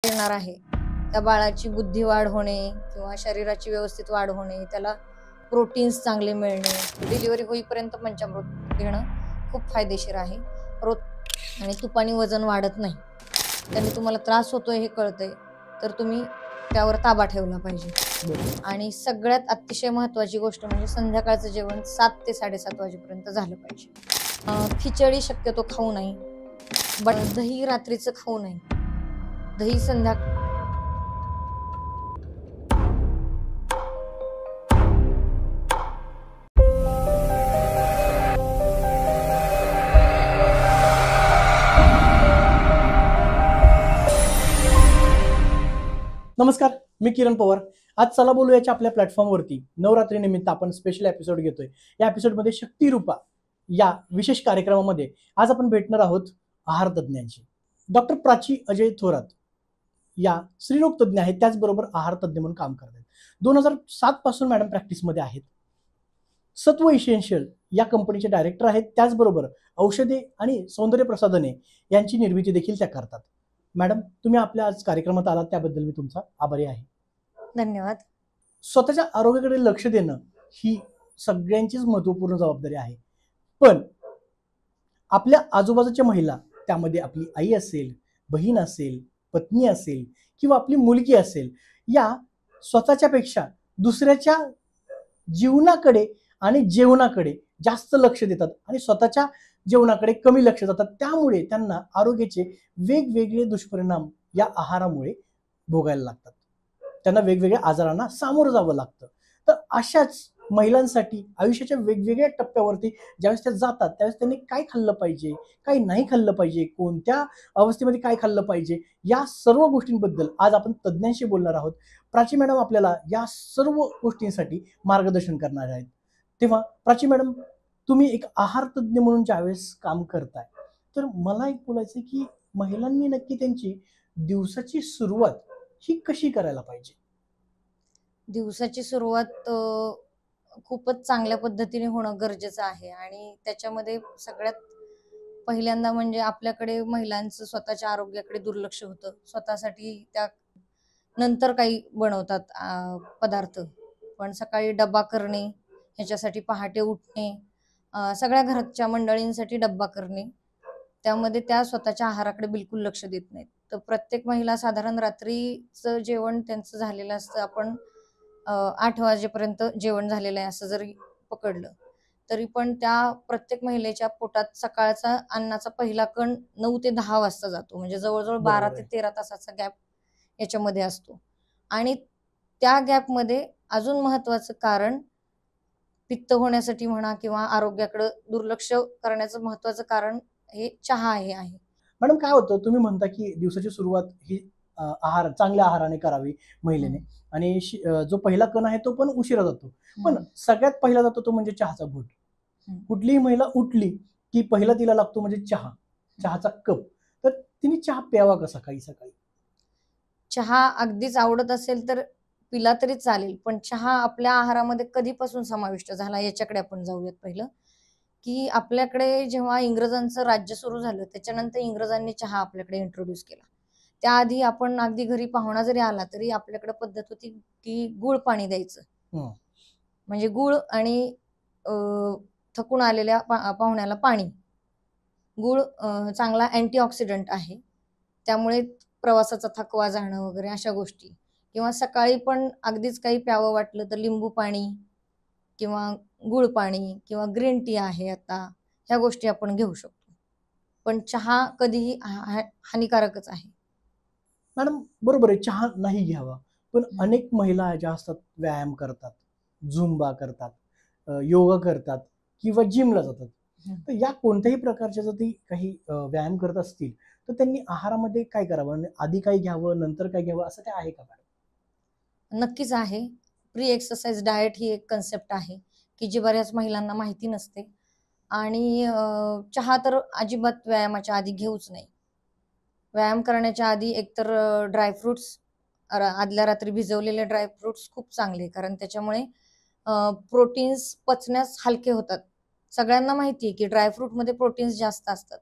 येणार आहे त्या बाळाची बुद्धिवाढ होणे किंवा शरीराची व्यवस्थित वाढ होणे, त्याला प्रोटीन्स चांगले मिळणे, डिलिव्हरी होईपर्यंत पंचामृत घेणं खूप फायदेशीर आहे. रोज आणि तुपानी वजन वाढत नाही. त्यांनी तुम्हाला त्रास होतोय हे कळतंय तर तुम्ही त्यावर ताबा ठेवला पाहिजे. आणि सगळ्यात अतिशय महत्त्वाची गोष्ट म्हणजे संध्याकाळचं जेवण 7 ते 7:30 वाजेपर्यंत झालं पाहिजे. खिचडी शक्यतो खाऊ नये, बट दही रात्रीचं खाऊ नये. दही नमस्कार, मी किरण पवार. आज चला बोलूयाच्या आपल्या प्लॅटफॉर्मवरती नवरात्री निमित्त आपण स्पेशल एपिसोड घेतोय. या एपिसोडमध्ये शक्तिरूपा या विशेष कार्यक्रमामध्ये आज आपण भेटणार आहोत आहार तज्ज्ञांशी. डॉक्टर प्राची अजय थोरात या स्त्रीरोग तज्ज्ञ आहेत, त्याचबरोबर आहार तज्ज्ञ म्हणून काम करतात. 2007 पासून मॅडम प्रॅक्टिसमध्ये आहेत. सत्व इसेन्शियल या कंपनीचे डायरेक्टर आहेत, त्याचबरोबर औषधे आणि सौंदर्य प्रसाधने यांची निर्मिती देखील त्या करतात. मॅडम, तुम्ही आपल्या आज कार्यक्रमात आलात त्याबद्दल मी तुमचा आभारी आहे. धन्यवाद. स्वतःच्या आरोग्याकडे लक्ष देणं ही सगळ्यांचीच महत्त्वपूर्ण जबाबदारी आहे, पण आपल्या आजूबाजूच्या महिला, त्यामध्ये आपली आई असेल, बहीण असेल, पत्नी असेल किंवा आपली मुलगी असेल, या स्वतःच्या पेक्षा दुसऱ्याच्या जीवनाकडे आणि जेवणाकडे जास्त लक्ष देतात आणि स्वतःच्या जेवणाकडे कमी लक्ष देतात. त्यामुळे त्यांना आरोग्याचे वेगवेगळे दुष्परिणाम या आहारामुळे भोगायला लागतात. त्यांना वेगवेगळ्या आजारांना सामोरं जावं लागतं. तर अशाच महिलांसाठी आयुष्याच्या वेगवेगळ्या टप्प्यावरती ज्यावेळेस त्या जातात त्यावेळेस त्यांनी काय खाल्लं पाहिजे, काय नाही खाल्लं पाहिजे, कोणत्या अवस्थेमध्ये काय खाल्लं पाहिजे, या सर्व गोष्टींबद्दल आज आपण तज्ज्ञांशी बोलणार आहोत. प्राची मॅडम आपल्याला या सर्व गोष्टींसाठी मार्गदर्शन करणार आहेत. तेव्हा प्राची मॅडम, तुम्ही एक आहार तज्ज्ञ म्हणून ज्यावेळेस काम करताय, तर मला एक बोलायचं की महिलांनी नक्की त्यांची दिवसाची सुरुवात ही कशी करायला पाहिजे? दिवसाची सुरुवात खूपच चांगल्या पद्धतीने होणं गरजेचं आहे आणि त्याच्यामध्ये सगळ्यात पहिल्यांदा म्हणजे आपल्याकडे महिलांचं स्वतःच्या आरोग्याकडे दुर्लक्ष होतं. स्वतःसाठी त्या नंतर काही बनवतात पदार्थ, पण सकाळी डब्बा करणे, ह्याच्यासाठी पहाटे उठणे, सगळ्या घराच्या मंडळींसाठी डब्बा करणे, त्यामध्ये त्या स्वतःच्या आहाराकडे बिलकुल लक्ष देत नाहीत. तर प्रत्येक महिला साधारण रात्रीचं जेवण त्यांचं झालेलं असतं. आपण 8 वाजेपर्यंत जेवण झालेलं आहे असं जरी पकडलं तरी पण त्या प्रत्येक महिलेच्या पोटात सकाळचा अन्नाचा पहिला कण 9 ते 10 वाजता जातो. म्हणजे जवळजवळ 12 ते 13 तासाचा गॅप याच्यामध्ये असतो. आणि त्या गॅपमध्ये अजून महत्वाचं कारण पित्त होण्यासाठी म्हणा किंवा आरोग्याकडे दुर्लक्ष करण्याचं महत्वाचं कारण हे चहा हे आहे. मॅडम, काय होतं, तुम्ही म्हणता की दिवसाची सुरुवात ही चांगल्या आहाराने करावी महिलेने, आणि जो पहिला कण आहे तो पण उशिरा जातो, पण सगळ्यात पहिला जातो तो म्हणजे चहाचा घोट. कुठलीही महिला उठली की पहिला तिला लागतो म्हणजे चहाचा कप. तर तिने चहा प्यावा का सकाळी सकाळी? चहा अगदीच आवडत असेल तर पिला तरी चालेल, पण चहा आपल्या आहारामध्ये कधीपासून समाविष्ट झाला याच्याकडे आपण जाऊयात. पहिलं की आपल्याकडे जेव्हा इंग्रजांचं राज्य सुरू झालं त्याच्यानंतर इंग्रजांनी चहा आपल्याकडे इंट्रोड्यूस केला. त्याआधी आपण अगदी घरी पाहुणा जरी आला तरी आपल्याकडे पद्धत होती की गुळ पाणी द्यायचं. म्हणजे गुळ आणि थकून आलेल्या पाहुण्याला पाणी. गुळ चांगला अँटीऑक्सिडंट आहे, त्यामुळे प्रवासाचा थकवा जाणं वगैरे अशा गोष्टी. किंवा सकाळी पण अगदीच काही प्यावं वाटलं तर लिंबू पाणी किंवा गुळ पाणी किंवा ग्रीन टी आहे आता, ह्या गोष्टी आपण घेऊ शकतो. पण चहा कधीही हानिकारकच आहे. मॅडम, बरोबर आहे, चहा नाही घ्यावा, पण अनेक महिला ज्या असतात व्यायाम करतात, झुंबा करतात, योगा करतात किंवा जिमला जातात. तर या कोणत्याही प्रकारच्या जर ती काही व्यायाम करत असतील तर त्यांनी आहारामध्ये काय करावं? आधी काय घ्यावं, नंतर काय घ्यावं, असं काय आहे का मॅडम? नक्कीच आहे. प्री एक्सरसाइज डाएट ही एक कन्सेप्ट आहे की जी बऱ्याच महिलांना माहिती नसते. आणि चहा तर अजिबात व्यायामाच्या आधी घेऊच नाही. व्यायाम करण्याच्या आधी एकतर ड्रायफ्रुट्स, आदल्या रात्री भिजवलेले ड्रायफ्रुट्स खूप चांगले, कारण त्याच्यामुळे प्रोटीन्स पचण्यास हलके होतात. सगळ्यांना माहिती आहे की ड्रायफ्रूट मध्ये प्रोटीन्स जास्त असतात,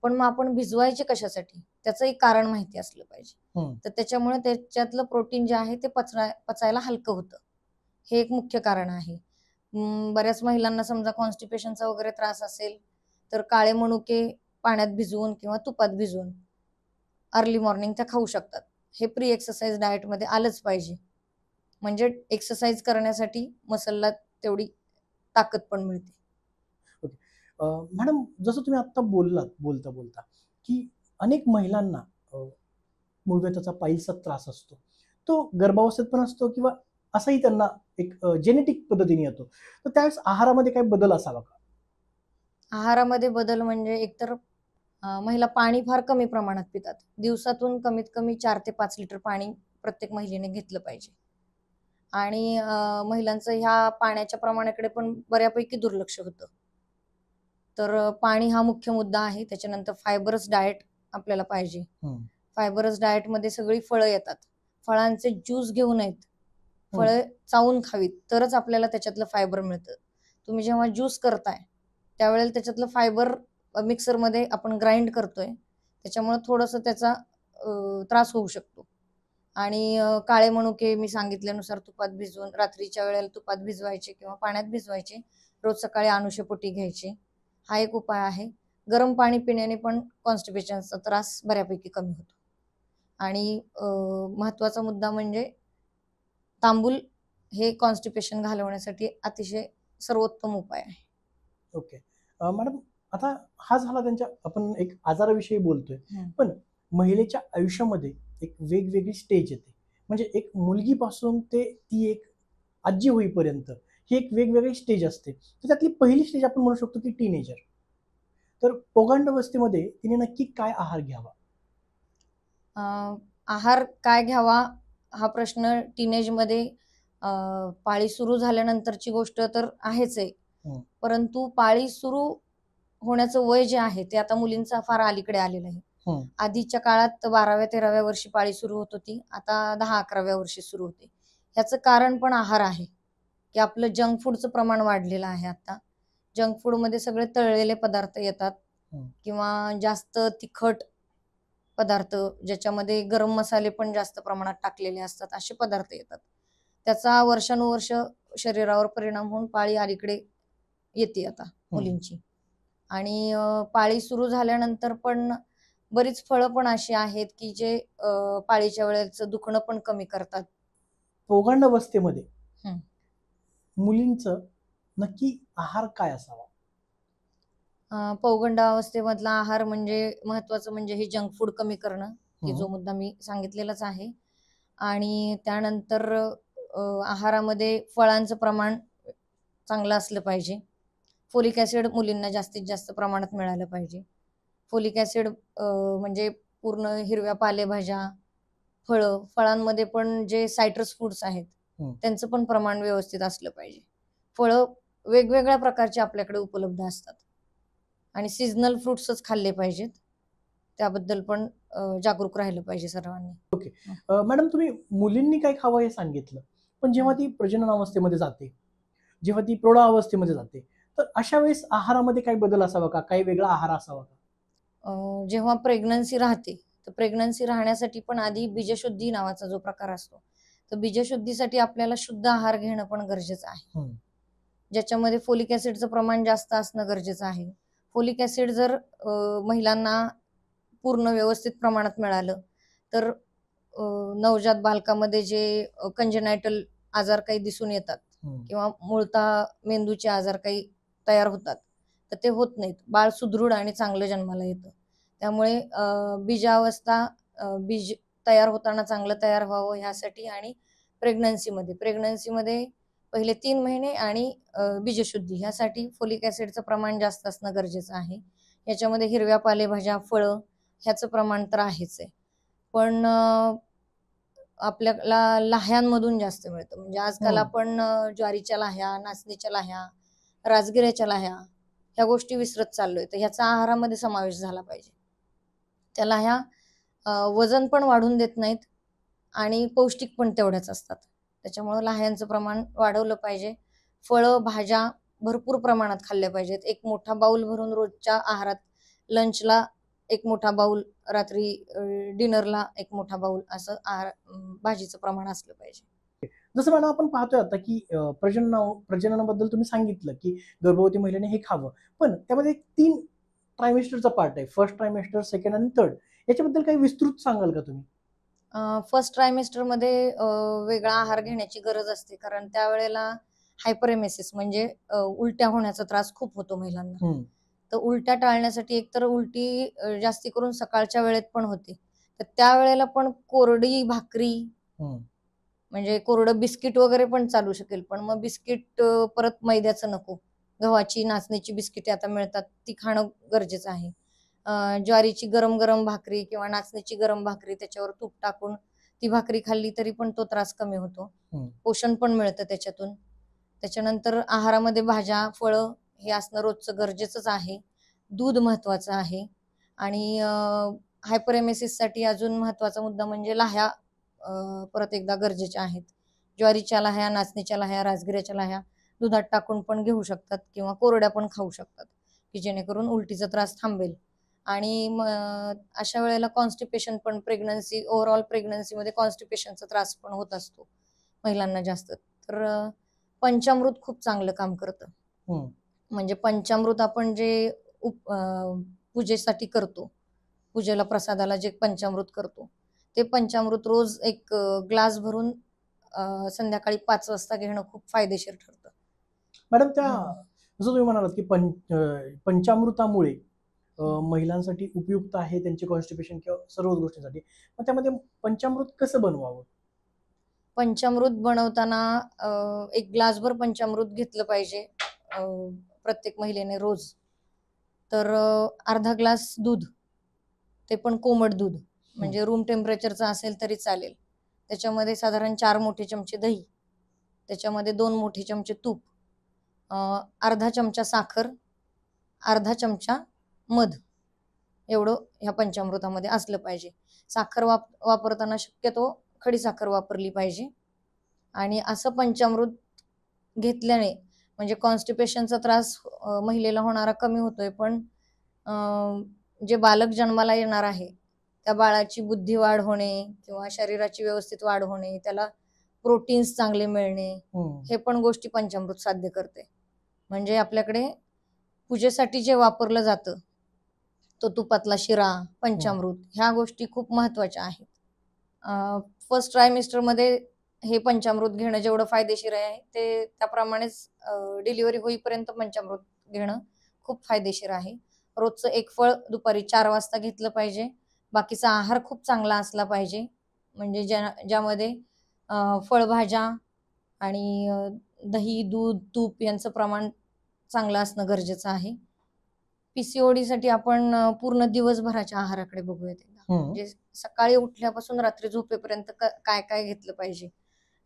पण मग आपण भिजवायचे कशासाठी त्याचं एक कारण माहिती असलं पाहिजे. हम्म. तर त्याच्यामुळे त्याच्यातलं प्रोटीन जे आहे ते पचायला हलकं होतं. हे एक मुख्य कारण आहे. बऱ्याच महिलांना समजा कॉन्स्टिपेशनचा वगैरे त्रास असेल तर काळे मनुके पाण्यात भिजवून किंवा तुपात भिजवून अर्ली मॉर्निंग त्या खाऊ शकतात. हे प्री एक्सरसाइज डाएटमध्ये आलंच पाहिजे. म्हणजे एक्सरसाइज करण्यासाठी मसलला तेवढी ताकद पण मिळते. मॅडम, जसं तुम्ही आता बोललात बोलता बोलता की अनेक महिलांना मूळव्याधाचा पाईल्सचा त्रास असतो, तो गर्भावस्थेत पण असतो किंवा असाही त्यांना एक जेनेटिक पद्धतीने येतो, तर त्यावेळेस आहारामध्ये काही बदल असावा का? आहारामध्ये बदल म्हणजे एकतर महिला पाणी फार कमी प्रमाणात पितात. दिवसातून कमीत कमी 4 ते 5 लिटर पाणी प्रत्येक महिलेने घेतलं पाहिजे. आणि महिलांचं ह्या पाण्याच्या प्रमाणाकडे पण बऱ्यापैकी दुर्लक्ष होतं. तर पाणी हा मुख्य मुद्दा आहे. त्याच्यानंतर फायबरस डाएट आपल्याला पाहिजे. फायबरस डाएटमध्ये सगळी फळं येतात. फळांचे ज्यूस घेऊ नयेत. फळं चावून खावीत, तरच आपल्याला त्याच्यातलं फायबर मिळतं. तुम्ही जेव्हा ज्यूस करताय त्यावेळेला त्याच्यातलं फायबर मिक्सरमध्ये आपण ग्राइंड करतोय, त्याच्यामुळे थोडंसं त्याचा त्रास होऊ शकतो. आणि काळे मनुके मी सांगितल्यानुसार तुपात भिजवून रात्रीच्या वेळेला तुपात भिजवायचे किंवा पाण्यात भिजवायचे, रोज सकाळी अनुशेपोटी घ्यायचे. हा एक उपाय आहे. गरम पाणी पिण्याने पण कॉन्स्टिपेशनचा त्रास बऱ्यापैकी कमी होतो. आणि महत्वाचा मुद्दा म्हणजे तांबूल हे कॉन्स्टिपेशन घालवण्यासाठी अतिशय सर्वोत्तम उपाय आहे. ओके मॅडम, आता हा झाला त्यांच्या, आपण एक आजाराविषयी बोलतोय, पण महिलेच्या आयुष्यामध्ये एक वेगवेगळी स्टेज येते. म्हणजे एक मुलगीपासून ते ती एक आजी होईपर्यंत ही एक वेगवेगळी स्टेज असते. तर त्यातली पहिली स्टेज आपण म्हणू शकतो की टीनेजर. तर पौगंडावस्थेमध्ये तिने नक्की काय आहार घ्यावा? आहार काय घ्यावा हा प्रश्न टीनेजमध्ये पाळी सुरू झाल्यानंतरची गोष्ट तर आहेच आहे. परंतु पाळी सुरू होण्याचं वय जे आहे ते आता मुलींचा फार अलीकडे आलेलं आहे. आधीच्या काळात 12व्या-13व्या वर्षी पाळी सुरू होत होती, आता 10-11व्या वर्षी सुरू होते. ह्याचं कारण पण आहार आहे की आपलं जंक फूडचं प्रमाण वाढलेलं आहे. आता जंक फूडमध्ये सगळे तळलेले पदार्थ येतात किंवा जास्त तिखट पदार्थ, ज्याच्यामध्ये गरम मसाले पण जास्त प्रमाणात टाकलेले असतात, असे पदार्थ येतात. त्याचा वर्षानुवर्ष शरीरावर परिणाम होऊन पाळी अलीकडे येते आता मुलींची. आणि पाळी सुरू झाल्यानंतर पण बरीच फळं पण अशी आहेत की जे पाळीच्या वेळेचं दुखणं पण कमी करतात. पौगंडावस्थेमध्ये मुलींचं नक्की आहार काय असावा? पौगंडावस्थेमधला आहार म्हणजे महत्वाचं म्हणजे हे जंक फूड कमी करणं, की जो मुद्दा मी सांगितलेलाच आहे. आणि त्यानंतर आहारामध्ये फळांचं प्रमाण चांगलं असलं पाहिजे. फोलिक ऍसिड मुलींना जास्तीत जास्त प्रमाणात मिळालं पाहिजे. फोलिक ऍसिड म्हणजे पूर्ण हिरव्या पालेभाज्या, फळांमध्ये पण जे सायट्रस फूड्स आहेत त्यांचं पण प्रमाण व्यवस्थित असलं पाहिजे. फळं वेगवेगळ्या प्रकारचे आपल्याकडे उपलब्ध असतात आणि सीझनल फ्रुट्सच खाल्ले पाहिजेत. त्याबद्दल पण जागरूक राहिलं पाहिजे सर्वांनी. ओके मॅडम, तुम्ही मुलींनी काय खावं हे सांगितलं, पण जेव्हा ती प्रजननावस्थेमध्ये जाते, जेव्हा ती प्रौढावस्थेमध्ये जाते, तर अशा वेळेस आहारामध्ये काही बदल असावा का? काही वेगळा आहार असावा का? जेव्हा प्रेग्नन्सी राहते तर प्रेग्नन्सी राहण्यासाठी पण आधी बीजशुद्धी नावाचा जो प्रकार असतो, तर बीजशुद्धीसाठी आपल्याला शुद्ध आहार घेणं पण गरजेचं आहे, ज्याच्यामध्ये फोलिक ऍसिडचं प्रमाण जास्त असणं गरजेचं आहे. फोलिक ऍसिड जर महिलांना पूर्ण व्यवस्थित प्रमाणात मिळालं तर नवजात बालकामध्ये जे कंजेनायटल आजार काही दिसून येतात किंवा मूळतः मेंदूचे आजार काही तयार होतात तर ते होत नाहीत. बाळ सुदृढ आणि चांगलं जन्माला येतं. त्यामुळे बीज तयार होताना चांगलं तयार व्हावं ह्यासाठी आणि प्रेग्नन्सीमध्ये पहिले 3 महिने आणि बीजशुद्धी ह्यासाठी फोलिक ऍसिडचं प्रमाण जास्त असणं गरजेचं आहे. याच्यामध्ये हिरव्या पालेभाज्या, फळं ह्याचं प्रमाण तर आहेच आहे, पण आपल्याला लाह्यांमधून जास्त मिळतं. म्हणजे आजकाल आपण ज्वारीच्या लाह्या, नाचणीच्या लाह्या, राजगिऱ्याच्या लाह्या ह्या गोष्टी विसरत चाललोय. तर ह्याचा आहारामध्ये समावेश झाला पाहिजे. त्या लाह्या वजन पण वाढून देत नाहीत आणि पौष्टिक पण तेवढ्याच असतात. त्याच्यामुळे लाह्यांचं प्रमाण वाढवलं पाहिजे. फळं, भाज्या भरपूर प्रमाणात खाल्ल्या पाहिजेत. एक मोठा बाउल भरून रोजच्या आहारात लंचला एक मोठा बाऊल, रात्री डिनरला एक मोठा बाऊल, असं भाजीचं प्रमाण असलं पाहिजे. जसं मॅडम आपण पाहतोय आता की प्रजननाबद्दल तुम्ही सांगितलं की गर्भवती महिलेने हे खावं, पण त्यामध्ये 3 ट्रायमेस्टरचा पार्ट आहे. फर्स्ट ट्रायमेस्टर, सेकंड आणि थर्ड. याच्याबद्दल काही विस्तृत सांगाल का तुम्ही? फर्स्ट ट्रायमेस्टरमध्ये वेगळा आहार घेण्याची गरज असते, कारण त्यावेळेला हायपरेमेसिस म्हणजे उलट्या होण्याचा त्रास खूप होतो महिलांना. तर उलट्या टाळण्यासाठी एकतर उलटी जास्ती करून सकाळच्या वेळेत पण होते, तर त्यावेळेला पण कोरडी भाकरी, म्हणजे कोरडं बिस्किट वगैरे पण चालू शकेल, पण मग बिस्किट परत मैद्याचं नको. गव्हाची, नाचणीची बिस्किटे आता मिळतात, ती खाणं गरजेचं आहे. ज्वारीची गरम गरम भाकरी किंवा नाचणीची गरम भाकरी, त्याच्यावर तूप टाकून ती भाकरी खाल्ली तरी पण तो त्रास कमी होतो. पोषण पण मिळतं त्याच्यातून. त्याच्यानंतर आहारामध्ये भाज्या, फळं हे असणं रोजचं गरजेचंच आहे. दूध महत्वाचं आहे. आणि हायपरेमेसिससाठी अजून महत्वाचा मुद्दा म्हणजे लाह्या परत एकदा गरजेच्या आहेत. ज्वारीच्या लाह्या, नाचणीच्या लाह्या, राजगिऱ्याच्या लाह्या दुधात टाकून पण घेऊ शकतात किंवा कोरड्या पण खाऊ शकतात, की जेणेकरून उलटीचा त्रास थांबेल. आणि अशा वेळेला कॉन्स्टिपेशन पण, ओव्हरऑल प्रेग्नन्सीमध्ये कॉन्स्टिपेशनचा त्रास पण होत असतो महिलांना जास्त. तर पंचामृत खूप चांगलं काम करतं. म्हणजे पंचामृत आपण जे पूजेसाठी करतो, पूजेला प्रसादाला जे पंचामृत करतो, ते पंचामृत रोज एक ग्लास भरून संध्याकाळी 5 वाजता घेणं खूप फायदेशीर ठरतं. मॅडम, जसं तुम्ही म्हणालात की पंचामृतामुळे महिलांसाठी उपयुक्त आहे, त्यांचे कॉन्स्टिपेशन किंवा सर्व गोष्टींसाठी. मग त्यामध्ये पंचामृत कसं बनवावं? पंचामृत बनवताना एक ग्लासभर पंचामृत घेतलं पाहिजे प्रत्येक महिलेने रोज. तर अर्धा ग्लास दूध, ते पण कोमट दूध, म्हणजे रूम टेम्परेचरचं असेल तरी चालेल. त्याच्यामध्ये साधारण 4 मोठे चमचे दही, त्याच्यामध्ये 2 मोठे चमचे तूप, अर्धा चमचा साखर, अर्धा चमचा मध, एवढं ह्या पंचामृतामध्ये असलं पाहिजे. साखर वापरताना शक्यतो खडी साखर वापरली पाहिजे. आणि असं पंचामृत घेतल्याने म्हणजे कॉन्स्टिपेशनचा त्रास महिलेला होणारा कमी होतोय, पण जे बालक जन्माला येणार आहे त्या बाळाची बुद्धिवाढ होणे किंवा शरीराची व्यवस्थित वाढ होणे, त्याला प्रोटीन्स चांगले मिळणे, हे पण गोष्टी पंचामृत साध्य करते. म्हणजे आपल्याकडे पूजेसाठी जे वापरलं जातं, तो तुपातला शिरा, पंचामृत, ह्या गोष्टी खूप महत्वाच्या आहेत. फर्स्ट ट्रायमेस्टरमध्ये हे पंचामृत घेणं जेवढं फायदेशीर आहे, ते त्याप्रमाणेच डिलिव्हरी होईपर्यंत पंचामृत घेणं खूप फायदेशीर आहे. रोजचं एक फळ दुपारी 4 वाजता घेतलं पाहिजे. बाकीचा आहार खूप चांगला असला पाहिजे, म्हणजे ज्यामध्ये फळभाज्या आणि दही, दूध, तूप यांचं प्रमाण चांगलं असणं गरजेचं आहे. PCOD साठी आपण पूर्ण दिवसभराच्या आहाराकडे बघूयात एकदा. म्हणजे सकाळी उठल्यापासून रात्री झोपेपर्यंत काय काय घेतलं पाहिजे,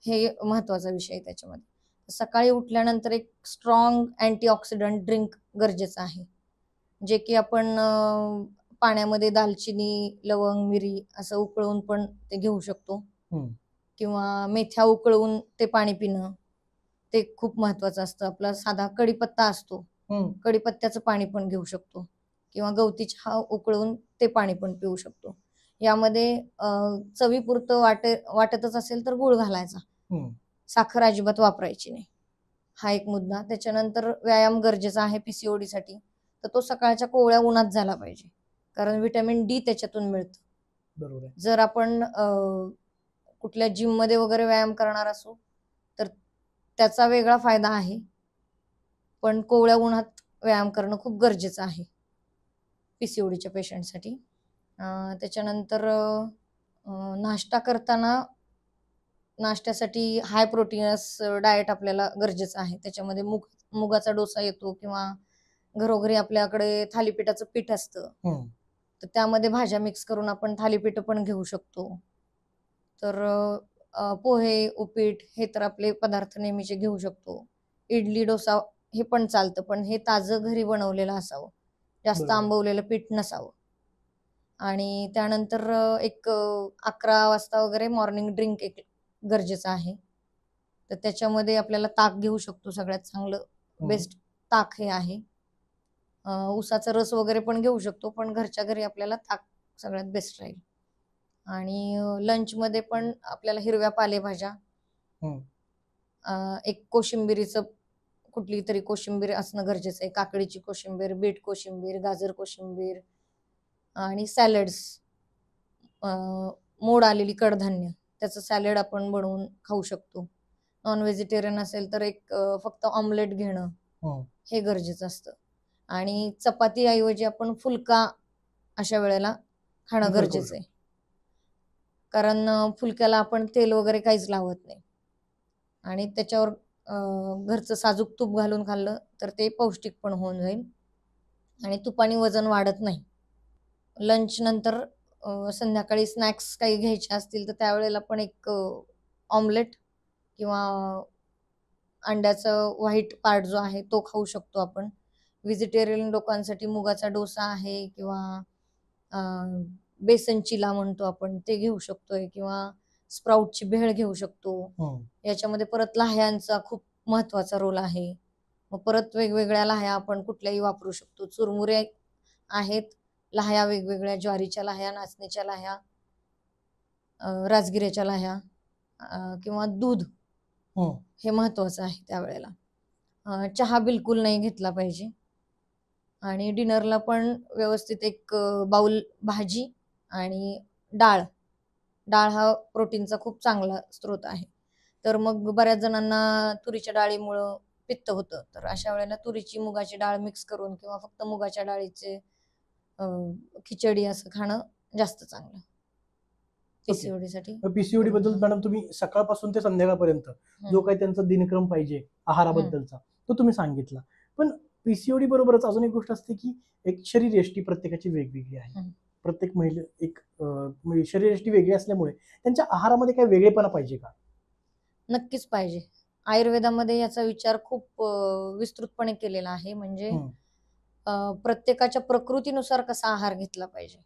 हे महत्वाचा विषय आहे त्याच्यामध्ये. सकाळी उठल्यानंतर एक स्ट्रॉंग अँटीऑक्सिडंट ड्रिंक गरजेचं आहे, जे की आपण पाण्यामध्ये दालचिनी, लवंग, मिरी असं उकळून पण ते घेऊ शकतो, किंवा मेथ्या उकळून ते पाणी पिणं, ते खूप महत्वाचं असतं. आपला साधा कढीपत्ता असतो, कढीपत्त्याचं पाणी पण घेऊ शकतो, किंवा गवती चहा उकळून ते पाणी पण पिऊ शकतो. यामध्ये चवीपुरतं वाटतच असेल तर गुळ घालायचा, साखर अजिबात वापरायची नाही, हा एक मुद्दा. त्याच्यानंतर व्यायाम गरजेचा आहे PCOD साठी. तर तो सकाळच्या कोवळ्या उन्हात झाला पाहिजे, कारण व्हिटॅमिन D त्याच्यातून मिळतं. बरोबर. जर आपण कुठल्या जिम मध्ये वगैरे व्यायाम करणार असू तर त्याचा वेगळा फायदा आहे, पण कोवळ्या उन्हात व्यायाम करणं खूप गरजेचं आहे PCODच्या पेशंटसाठी. त्याच्यानंतर नाश्ता करताना नाश्त्यासाठी हाय प्रोटीनस डाएट आपल्याला गरजेचं आहे. त्याच्यामध्ये मुगाचा डोसा येतो, किंवा घरोघरी आपल्याकडे थालीपीठाचं पीठ असतं, तर त्यामध्ये भाज्या मिक्स करून आपण थालीपीठ पण घेऊ शकतो. तर पोहे, उपीट हे तर आपले पदार्थ नेहमीचे घेऊ शकतो. इडली, डोसा हे पण चालतं, पण हे ताजं घरी बनवलेलं असावं, जास्त आंबवलेलं पीठ नसावं. आणि त्यानंतर एक 11 वाजता वगैरे मॉर्निंग ड्रिंक एक गरजेचं आहे. तर त्याच्यामध्ये आपल्याला ताक घेऊ शकतो, सगळ्यात चांगलं बेस्ट ताक हे आहे. ऊसाचा रस वगैरे पण घेऊ शकतो, पण घरच्या घरी आपल्याला ताक सगळ्यात बेस्ट राहील. आणि लंचमध्ये पण आपल्याला हिरव्या पालेभाज्या, हम्म. एक कोशिंबिरीचं कुठली तरी कोशिंबीर असणं गरजेचं आहे. काकडीची कोशिंबीर, बीट कोशिंबीर, गाजर कोशिंबीर आणि सॅलड्स, मोड आलेली कडधान्य, त्याचं सॅलड आपण बनवून खाऊ शकतो. नॉन व्हेजिटेरियन असेल तर एक फक्त ऑमलेट घेणं हम्म. हे गरजेचं असतं. आणि चपाती ऐवजी आपण फुलका अशा वेळेला खाणं Prefer करू गरजेचं आहे. कारण फुलक्याला आपण तेल वगैरे काहीच लावत नाही आणि त्याच्यावर घरचं साजूक तूप घालून खाल्लं तर ते पौष्टिक पण होऊन जाईल आणि तुपाने वजन वाढत नाही. लंच नंतर संध्याकाळी स्नॅक्स काही घ्यायचे असतील तर त्यावेळेला पण एक ऑमलेट किंवा अंड्याचं व्हाईट पार्ट जो आहे तो खाऊ शकतो आपण. व्हेजिटेरियन लोकांसाठी मुगाचा डोसा आहे किंवा बेसन चिला म्हणतो आपण ते घेऊ शकतोय किंवा स्प्राउटची भेळ घेऊ शकतो. हम्म. याच्यामध्ये परत लाह्यांचा खूप महत्वाचा रोल आहे. मग परत वेगवेगळ्या लाह्या आपण कुठल्याही वापरू शकतो. चुरमुरे आहेत, लाह्या वेगवेगळ्या, ज्वारीच्या लाह्या, नाचणीच्या लाह्या, राजगिऱ्याच्या लाह्या, किंवा दूध हम्म. हे महत्वाचं आहे त्यावेळेला. चहा बिलकुल नाही घेतला पाहिजे. आणि डिनरला पण व्यवस्थित एक बाउल भाजी आणि डाळ. डाळ हा प्रोटीनचा खूप चांगला स्रोत आहे. तर मग बऱ्याच जणांना तुरीच्या डाळीमुळं पित्त होतं, तर अशा वेळेला तुरीची मुगाची डाळ मिक्स करून किंवा फक्त मुगाच्या डाळीचे खिचडी असं खाणं जास्त चांगलं पीसीओडीसाठी. पीसीओडी बद्दल मॅडम तुम्ही सकाळपासून ते संध्याकाळपर्यंत जो काही त्यांचा दिनक्रम पाहिजे आहाराबद्दलचा तो तुम्ही सांगितला. पण पीसीओडी बरोबरच अजून एक गोष्ट असते की एक शरीरयष्टी प्रत्येकाची वेगवेगळी आहे. प्रत्येक महिला एक म्हणजे शरीरयष्टी वेगळी असल्यामुळे त्यांच्या आहारामध्ये काही वेगळेपणा पाहिजे का? नक्कीच पाहिजे. आयुर्वेदामध्ये याचा विचार खूप विस्तृतपणे केलेला आहे. म्हणजे प्रत्येकाच्या प्रकृतीनुसार कसा आहार घेतला पाहिजे.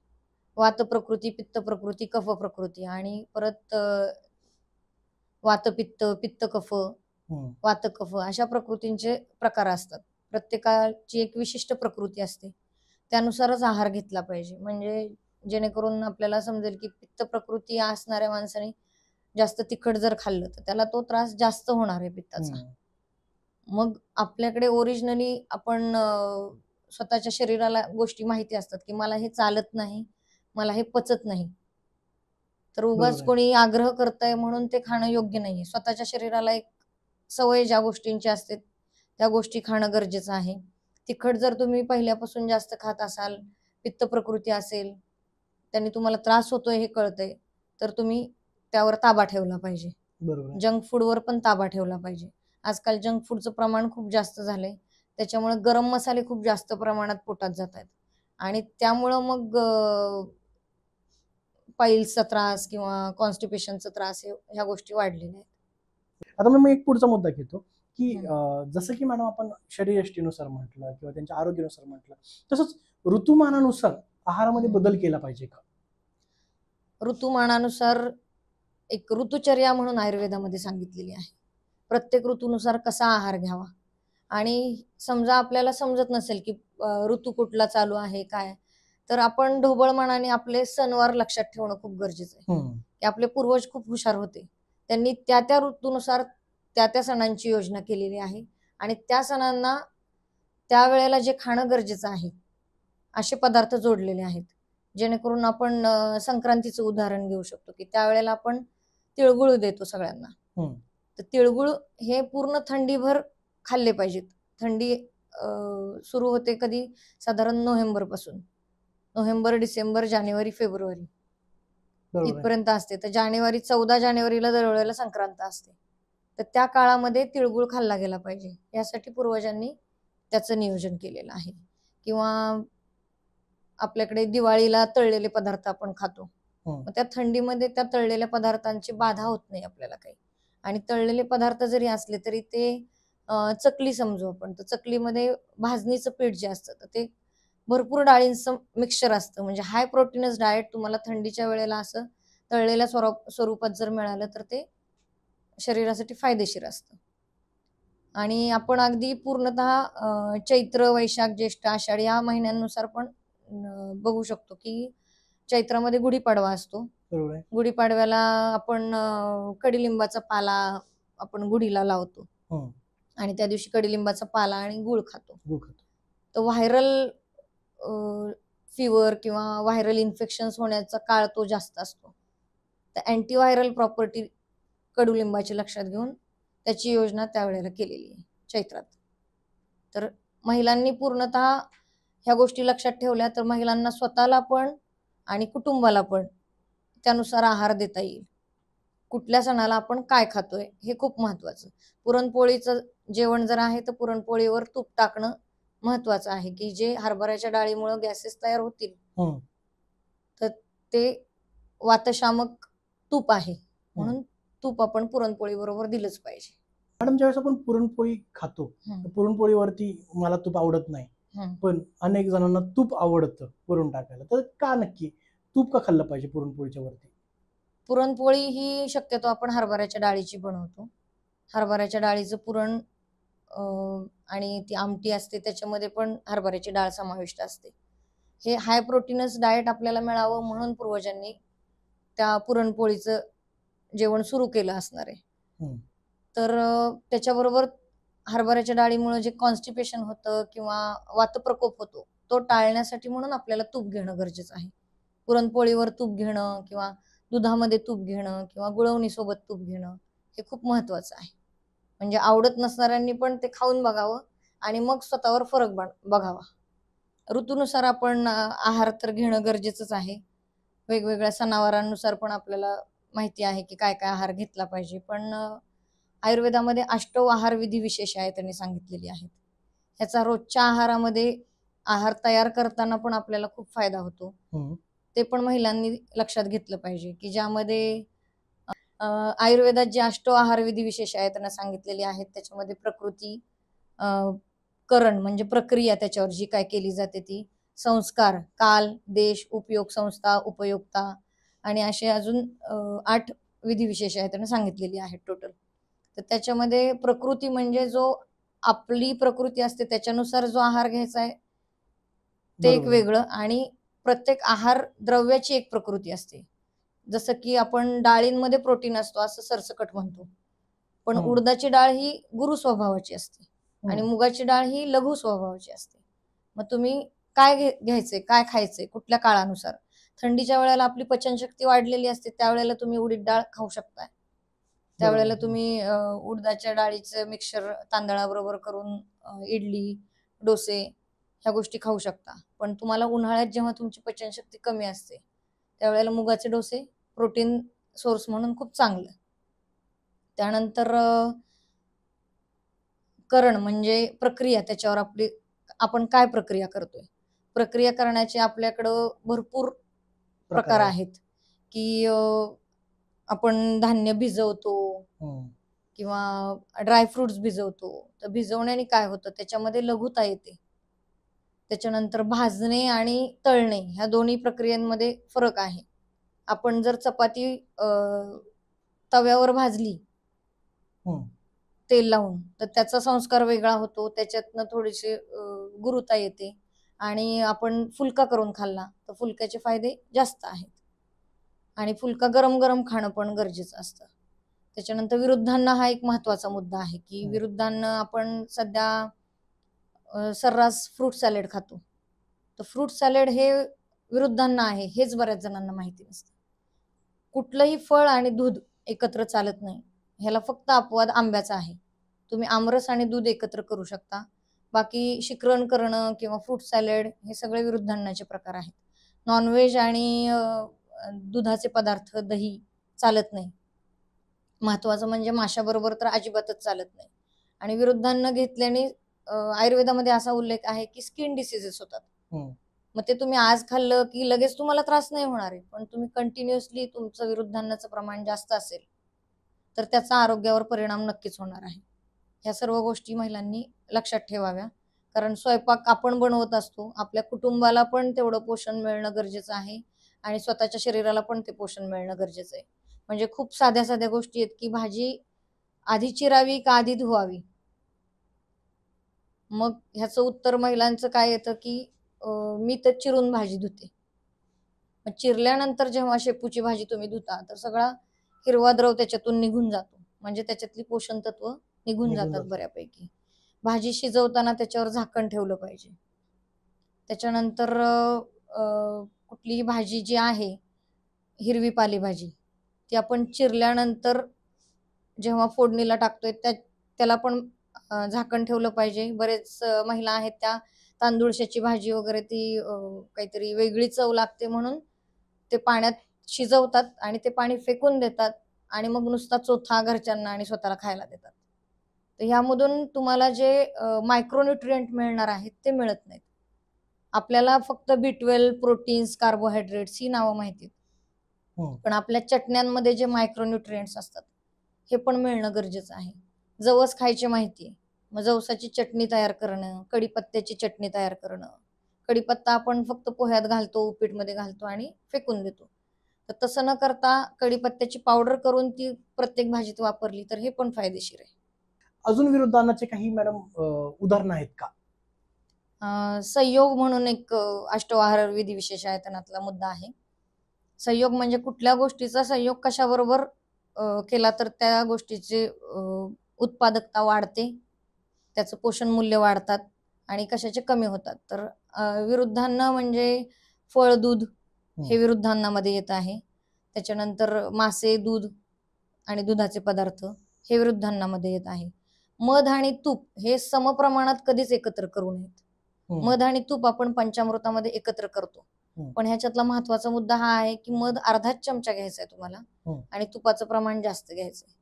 वात प्रकृती, पित्त प्रकृती, कफ प्रकृती आणि परत वातपित्त, पित्त कफ, वात कफ अशा प्रकृतींचे प्रकार असतात. प्रत्येकाची एक विशिष्ट प्रकृती असते, त्यानुसारच आहार घेतला पाहिजे. म्हणजे जेणेकरून आपल्याला समजेल की पित्त प्रकृती असणाऱ्या माणसाने जास्त तिखट जर खाल्लं तर त्याला तो त्रास जास्त होणार आहे पित्ताचा. मग आपल्याकडे ओरिजिनली आपण स्वतःच्या शरीराला गोष्टी माहिती असतात की मला हे चालत नाही, मला हे पचत नाही, तर उगाच कोणी आग्रह करतंय म्हणून ते खाणं योग्य नाहीये. स्वतःच्या शरीराला एक सवय ज्या गोष्टींची असते त्या गोष्टी खाणं गरजेचं आहे. तिखट जर तुम्ही पहिल्यापासून जास्त खात असाल, पित्त प्रकृती असेल, त्यांनी तुम्हाला त्रास होतोय हे कळतंय, तर तुम्ही त्यावर ताबा ठेवला पाहिजे. जंक फूडवर पण ताबा ठेवला पाहिजे. आजकाल जंक फूडचं प्रमाण खूप जास्त झालंय, त्याच्यामुळे गरम मसाले खूप जास्त प्रमाणात पोटात जात आहेत आणि त्यामुळं मग पाईल्सचा त्रास किंवा कॉन्स्टिपेशनचा त्रास ह्या गोष्टी वाढलेल्या आहेत. आता मी एक पुढचा मुद्दा घेतो की जसं की मॅडम आपण शरीरयष्टीनुसार म्हटलं किंवा त्यांच्या आरोग्यानुसार म्हटलं, तसंच ऋतुमानानुसार आहारामध्ये बदल केला पाहिजे का? ऋतुमानानुसार एक ऋतुचर्या म्हणून आयुर्वेदामध्ये सांगितलेली आहे. प्रत्येक ऋतूनुसार कसा आहार घ्यावा. आणि समजा आपल्याला समजत नसेल की ऋतू कुठला चालू आहे काय, तर आपण ढोबळ मनाने आपले सणवार लक्षात ठेवणं खूप गरजेचं आहे. की आपले पूर्वज खूप हुशार होते, त्यांनी त्या त्या ऋतूनुसार त्या त्या सणांची योजना केलेली आहे आणि त्या सणांना त्यावेळेला जे खाणं गरजेचं आहे असे पदार्थ जोडलेले आहेत. जेणेकरून आपण संक्रांतीचं उदाहरण घेऊ शकतो की त्यावेळेला आपण तिळगुळ देतो सगळ्यांना. तर तिळगुळ हे पूर्ण थंडीभर खाल्ले पाहिजेत. थंडी सुरू होते कधी, साधारण नोव्हेंबर पासून. नोव्हेंबर, डिसेंबर, जानेवारी, फेब्रुवारी इथपर्यंत असते. तर 14 जानेवारीला दरवेळेला संक्रांत असते, तर त्या काळामध्ये तिळगुळ खाल्ला गेला पाहिजे. यासाठी पूर्वजांनी त्याचं नियोजन केलेलं आहे. किंवा आपल्याकडे दिवाळीला तळलेले पदार्थ आपण खातो, मग त्या थंडीमध्ये त्या तळलेल्या पदार्थांची बाधा होत नाही आपल्याला काही. आणि तळलेले पदार्थ जरी असले तरी ते चकली समजू आपण, तर चकलीमध्ये भाजणीचं पीठ जे असतं तर ते भरपूर डाळींचं मिक्सचर असतं. म्हणजे हाय प्रोटीनस डाएट तुम्हाला थंडीच्या वेळेला असं तळलेल्या स्वरूपात जर मिळालं तर ते शरीरासाठी फायदेशीर असतं. आणि आपण अगदी पूर्णतः चैत्र, वैशाख, ज्येष्ठ, आषाढ या महिन्यांनुसार पण बघू शकतो की चैत्रामध्ये गुढीपाडवा असतो. बरोबर आहे. गुढीपाडव्याला आपण कडुलिंबाचा पाला आपण गुढीला लावतो हं, आणि त्या दिवशी कडुलिंबाचा पाला आणि गुळ खातो. गूळ खातो. तर व्हायरल फीवर किंवा व्हायरल इन्फेक्शन्स होण्याचा काळ तो जास्त असतो. तर अँटीव्हायरल प्रॉपर्टी कडुलिंबाची लक्षात घेऊन त्याची योजना त्यावेळेला केलेली आहे चैत्रात. तर महिलांनी पूर्णतः ह्या गोष्टी लक्षात ठेवल्या तर महिलांना स्वतःला पण आणि कुटुंबाला पण त्यानुसार आहार देता येईल. कुठल्या सणाला आपण काय खातोय हे खूप महत्वाचं. पुरणपोळीचं जेवण जर आहे तर पुरणपोळीवर तूप टाकणं महत्वाचं आहे की जे हरभऱ्याच्या डाळीमुळे गॅसेस तयार होतील हं, तर ते वातशामक तूप आहे म्हणून तूप आपण पुरणपोळी बरोबर दिलंच पाहिजे. मॅडम, ज्यावेळेस आपण पुरणपोळी खातो हं, तर पुरणपोळीवरती मला तूप आवडत नाही, हं. पण अनेक जणांना तूप आवडतं पुरण टाकायला. तर का नक्की तूप का खाल्लं पाहिजे पुरणपोळीच्या वरती? पुरणपोळी ही शक्यतो आपण हरभऱ्याच्या डाळीची बनवतो. हरभऱ्याच्या डाळीचं पुरण आणि ती आमटी असते त्याच्यामध्ये पण हरभऱ्याची डाळ समाविष्ट असते. हे हाय प्रोटीनस डाएट आपल्याला मिळावं म्हणून पूर्वजांनी त्या पुरणपोळीचं जेवण सुरू केलं असणार आहे. हं, तर त्याच्याबरोबर हरभऱ्याच्या डाळीमुळे जे कॉन्स्टिपेशन होतं किंवा वातप्रकोप होतो तो टाळण्यासाठी म्हणून आपल्याला तूप घेणं गरजेचं आहे. पुरणपोळीवर तूप घेणं किंवा दुधामध्ये तूप घेणं किंवा गुळवणी सोबत तूप घेणं हे खूप महत्वाचं आहे. म्हणजे आवडत नसणाऱ्यांनी पण ते खाऊन बघावं आणि मग स्वतःवर फरक बघावा. ऋतूनुसार आपण आहार तर घेणं गरजेचंच आहे. वेगवेगळ्या सणावारांनुसार पण आपल्याला माहिती आहे की काय काय आहार घेतला पाहिजे. पण आयुर्वेदामध्ये 8 आहार विधी विशेष आहे त्यांनी सांगितलेली आहेत. ह्याचा रोजच्या आहारामध्ये आहार तयार करताना पण आपल्याला खूप फायदा होतो. हं, ते पण महिलांनी लक्षात घेतलं पाहिजे की ज्यामध्ये आयुर्वेदात जे 8 आहार विधी विशेष आहेत त्यांना सांगितलेले आहेत त्याच्यामध्ये प्रकृती, करण म्हणजे प्रक्रिया त्याच्यावर जी काय केली जाते ती, संस्कार, काल, देश, उपयोग, संस्था, उपयोक्ता आणि असे अजून 8 विधी विशेष आहेत त्यांना सांगितलेली आहेत टोटल. तर त्याच्यामध्ये प्रकृती म्हणजे जो आपली प्रकृती असते त्याच्यानुसार जो आहार घ्यायचा आहे ते एक बरोबर आहे. वेगळं आणि प्रत्येक आहार द्रव्याची एक प्रकृती असते. जसं की आपण डाळींमध्ये प्रोटीन असतो असं सरसकट म्हणतो. पण हं, उडदाची डाळ ही गुरु स्वभावाची असते आणि हं, मुगाची डाळ ही लघु स्वभावाची असते. मग तुम्ही काय घ्यायचे, काय खायचे, कुठल्या काळानुसार. थंडीच्या वेळेला आपली पचनशक्ती वाढलेली असते त्यावेळेला तुम्ही उडीद डाळ खाऊ शकताय. बरोबर त्यावेळेला आहे. तुम्ही उडदाच्या डाळीचं मिक्सचर तांदळाबरोबर करून इडली, डोसे ह्या गोष्टी खाऊ शकता. पण तुम्हाला उन्हाळ्यात जेव्हा तुमची पचनशक्ती कमी असते त्यावेळेला मुगाचे डोसे प्रोटीन सोर्स म्हणून खूप चांगलं. त्यानंतर करण म्हणजे प्रक्रिया त्याच्यावर आपण काय प्रक्रिया करतोय. प्रक्रिया करण्याचे आपल्याकडं भरपूर प्रकार प्रकार आहेत. आहेत की आपण धान्य भिजवतो हं, किंवा ड्रायफ्रुट्स भिजवतो. तर भिजवण्याने काय होतं त्याच्यामध्ये लघुता येते. त्याच्यानंतर भाजणे आणि तळणे ह्या दोन्ही प्रक्रियांमध्ये फरक आहे. आपण जर चपाती तव्यावर भाजली हं, तेल लावून तर त्याचा संस्कार वेगळा होतो. त्याच्यातनं थोडीशी गुरुता येते आणि आपण फुलका करून खाल्ला तर फुलक्याचे फायदे जास्त आहेत. आणि फुलका गरम गरम खाणं पण गरजेचं असतं. त्याच्यानंतर विरुद्धांना हा एक महत्वाचा मुद्दा आहे की हं. विरुद्धांना आपण सध्या सर्रास फ्रूट सॅलेड खातो. तर फ्रूट सॅलेड हे विरुद्धांना आहे हेच बऱ्याच जणांना माहिती नसतं. कुठलंही फळ आणि दूध एकत्र चालत नाही. ह्याला फक्त अपवाद आंब्याचा आहे. तुम्ही आमरस आणि दूध एकत्र करू शकता. बाकी शिकरण करणं किंवा फ्रूट सॅलेड हे सगळे विरुद्धांनाचे प्रकार आहेत. नॉनव्हेज आणि दुधाचे पदार्थ, दही चालत नाही. महत्वाचं म्हणजे माशाबरोबर तर अजिबातच चालत नाही. आणि विरुद्धांना घेतल्याने आयुर्वेदामध्ये असा उल्लेख आहे की स्किन डिसीजेस होतात. हं. मग ते तुम्ही आज खाल्लं की लगेच तुम्हाला त्रास नाही होणार आहे. पण तुम्ही कंटिन्युअसली तुमचं विरुद्धांनाचं प्रमाण जास्त असेल तर त्याचा आरोग्यावर परिणाम नक्कीच होणार आहे. ह्या सर्व गोष्टी महिलांनी लक्षात ठेवाव्या. कारण स्वयंपाक आपण बनवत असतो. आपल्या कुटुंबाला पण तेवढं पोषण मिळणं गरजेचं आहे आणि स्वतःच्या शरीराला पण ते पोषण मिळणं गरजेचं आहे. म्हणजे खूप साध्या साध्या गोष्टी आहेत की भाजी आधी चिरावी का आधी धुवावी मग ह्याचं उत्तर महिलांचं काय येतं की मी तर चिरून भाजी धुते. मग चिरल्यानंतर जेव्हा शेपूची भाजी तुम्ही धुता तर सगळा हिरवा द्रव त्याच्यातून निघून जातो, म्हणजे त्याच्यातली पोषण तत्व निघून निघून जातात जातो. बऱ्यापैकी. भाजी शिजवताना त्याच्यावर झाकण ठेवलं पाहिजे. त्याच्यानंतर कुठलीही भाजी जी आहे हिरवी पालेभाजी ती आपण चिरल्यानंतर जेव्हा फोडणीला टाकतोय त्याला पण झाकण ठेवलं पाहिजे. बरेच महिला आहेत त्या तांदूळशाची भाजी वगैरे ती काहीतरी वेगळी चव लागते म्हणून ते पाण्यात शिजवतात आणि ते पाणी फेकून देतात आणि मग नुसता चोथा घरच्यांना आणि स्वतःला खायला देतात. तर ह्यामधून तुम्हाला जे मायक्रोन्युट्रिएंट मिळणार आहेत ते मिळत नाहीत. आपल्याला फक्त B12, प्रोटीन्स, कार्बोहायड्रेट्स ही नावं माहिती, पण आपल्या चटण्यांमध्ये जे मायक्रोन्युट्रिएंट्स असतात हे पण मिळणं गरजेचं आहे. जवस खायची माहिती, मग जवसाची चटणी तयार करणं, कढीपत्त्याची चटणी तयार करणं. कढीपत्ता आपण फक्त पोह्यात घालतो, उपीटमध्ये घालतो आणि फेकून देतो. तर तसं न करता कढीपत्त्याची पावडर करून ती प्रत्येक भाजीत वापरली तर हे पण फायदेशीर आहे. अजून विरुद्धांनाचे काही मॅडम उदाहरणं आहेत का? संयोग म्हणून एक अष्टवाहार विधी विशेष आयतनातला मुद्दा आहे. संयोग म्हणजे कुठल्या गोष्टीचा संयोग कशाबरोबर केला तर त्या गोष्टीची उत्पादकता वाढते, त्याचं पोषण मूल्य वाढतात आणि कशाचे कमी होतात. तर विरुद्धांना म्हणजे फळ, दूध हे विरुद्धांनामध्ये येत आहे. त्याच्यानंतर मासे, दूध आणि दुधाचे पदार्थ हे विरुद्धांनामध्ये येत आहे. मध आणि तूप हे समप्रमाणात कधीच एकत्र करू नयेत. मध आणि तूप आपण पंचामृतामध्ये एकत्र करतो, पण ह्याच्यातला महत्वाचा मुद्दा हा आहे की मध अर्धाच चमचा घ्यायचा आहे तुम्हाला आणि तुपाचं प्रमाण जास्त घ्यायचंय.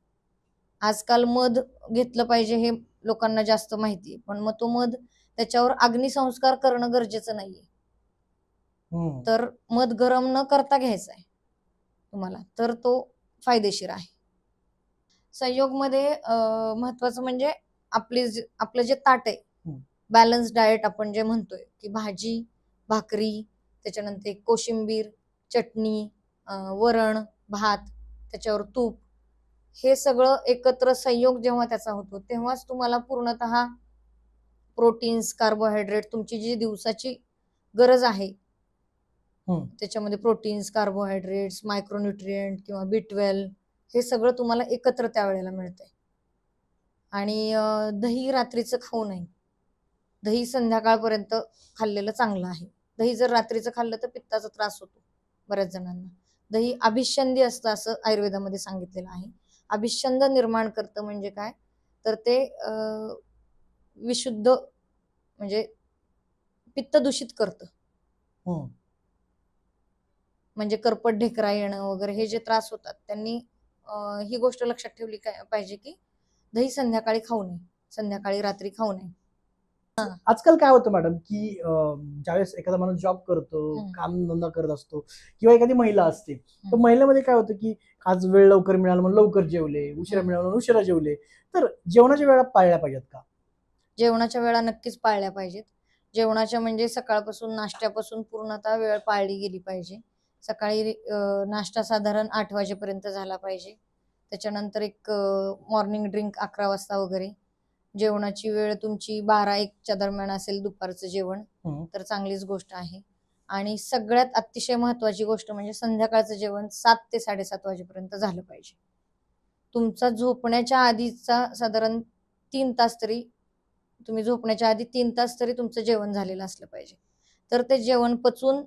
आजकाल मध घेतलं पाहिजे हे लोकांना जास्त माहिती, पण मग तो मध त्याच्यावर अग्निसंस्कार करणं गरजेचं नाहीये. तर मध गरम न करता घ्यायचा आहे तुम्हाला, तर तो फायदेशीर आहे. संयोगमध्ये महत्वाचं म्हणजे आपलं जे ताट आहे, बॅलन्स डाएट आपण जे म्हणतोय की भाजी, भाकरी, त्याच्यानंतर एक कोशिंबीर, चटणी, वरण, भात, त्याच्यावर तूप, हे सगळं एकत्र संयोग जेव्हा त्याचा होतो तेव्हाच तुम्हाला पूर्णतः प्रोटीन्स, कार्बोहायड्रेट, तुमची जी दिवसाची गरज आहे त्याच्यामध्ये प्रोटीन्स, कार्बोहायड्रेट्स, मायक्रोन्युट्रिएंट किंवा B12 हे सगळं तुम्हाला एकत्र त्यावेळेला मिळतंय. आणि दही रात्रीचं खाऊ नये. दही संध्याकाळपर्यंत खाल्लेलं चांगलं आहे. दही जर रात्रीचं खाल्लं तर पित्ताचा त्रास होतो बऱ्याच जणांना. दही अभिषंदी असतं असं आयुर्वेदामध्ये सांगितलेलं आहे. अभिषंद निर्माण करतं म्हणजे काय, तर ते विशुद्ध म्हणजे पित्त दूषित करतं. म्हणजे करपट ढेकरा येणं वगैरे हे जे त्रास होतात त्यांनी ही गोष्ट लक्षात ठेवली पाहिजे की दही संध्याकाळी खाऊ नये, संध्याकाळी रात्री खाऊ नये. आजकाल काय होतं मॅडम की ज्यावेळेस एखादा माणूस जॉब करतो, काम धंदा करत असतो किंवा एखादी महिला असते, तर महिलेमध्ये काय होतं की आज वेळ लवकर मिळाला म्हणून लवकर जेवले, उशिरा मिळाला म्हणून उशिरा जेवले. तर जेवणाच्या वेळा पाळल्या पाहिजेत का? जेवणाच्या वेळा नक्कीच पाळल्या पाहिजेत. जेवणाच्या म्हणजे सकाळपासून नाश्त्यापासून पूर्णतः वेळ पाळली गेली पाहिजे. सकाळी नाश्ता साधारण 8 वाजेपर्यंत झाला पाहिजे. त्याच्यानंतर एक मॉर्निंग ड्रिंक 11 वाजता वगैरे. जेवणाची वेळ तुमची 12-1च्या दरम्यान असेल दुपारचं जेवण तर चांगलीच गोष्ट आहे. आणि सगळ्यात अतिशय महत्वाची गोष्ट म्हणजे संध्याकाळचं जेवण 7 ते 7:30 वाजेपर्यंत झालं पाहिजे. तुमचा झोपण्याच्या आधीचा साधारण 3 तास तरी, तुम्ही झोपण्याच्या आधी 3 तास तरी तुमचं जेवण झालेलं असलं पाहिजे. तर ते जेवण पचून